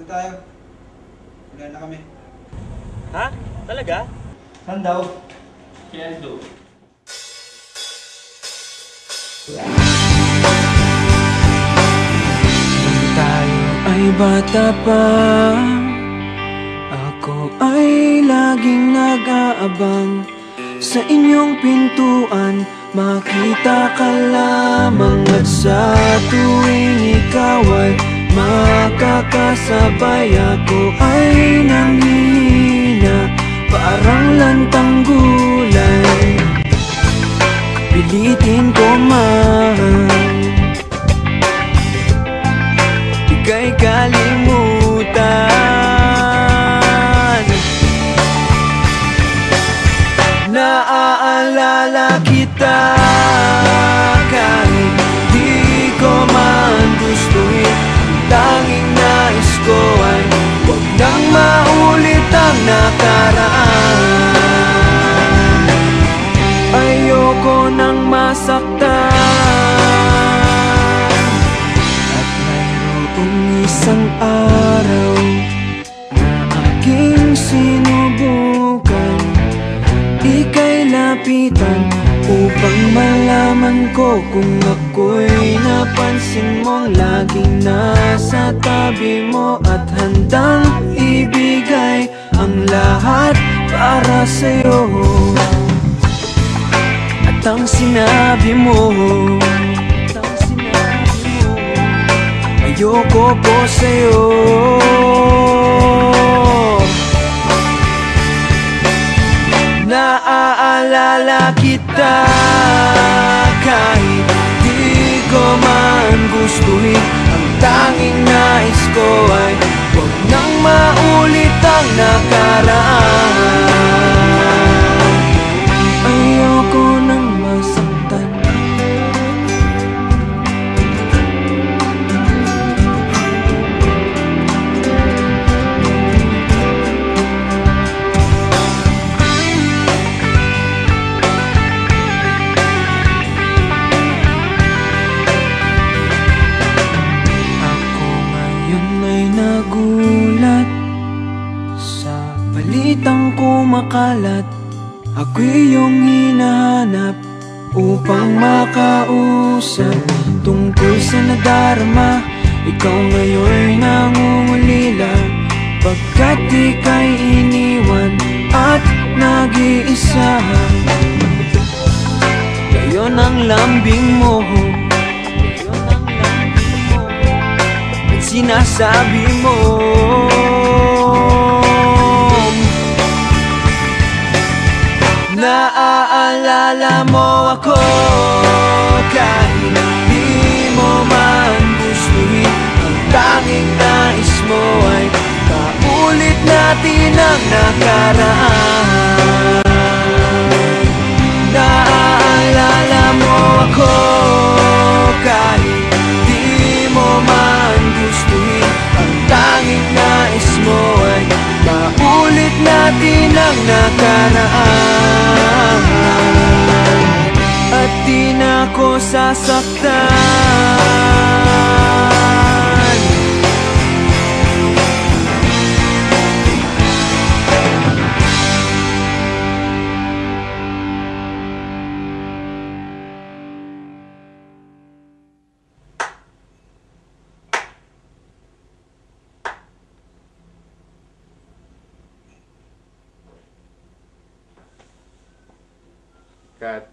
Doon tayo. Wala na kami. Ha? Talaga? Saan daw? Kendo. Nung tayo ay bata pa, ako ay laging nag-aabang sa inyong pintuan. Makita ka lamang at sa tuwing ikaw ay makakasabay, ako ay nanghihina parang lantang gulay. Pilitin ko man ika'y kalimutan. Naaalala kita kahit di ko man gustuhin. Ang tanging nais ko ay huwag nang maulit ang nakaraan. Ayoko nang masaktan, at mayroong isang araw na aking sinubukan ika'y lapitan upang malaman ko kung ako'y napansin mong laging nasa tabi mo at handang ibigay ang lahat para sa'yo. At ang sinabi mo, ayoko po sa'yo. Naaalala kita kahit di ko man gustuhin. Ang tanging nais ko ay huwag nang maulit ang nakaraan. Ayoko nang masaktan. Nagulat sa balitang kumakalat. Ako'y iyong hinahanap upang makausap tungkol sa nadarama. Ikaw ngayon'y nangungulila pagkat ika'y iniwan at nag-iisa. Ngayon ang lambing mo, sinasabi mo naaalala mo ako kahit di mo man gustuhin. Ang tanging nais mo ay paulit natin ang nakaraan. Naaalala mo ako kahit di mo man gustuhin. Ang tanging nais mo ay maulit natin ang nakaraan. At di na ko sasaktan. Cut.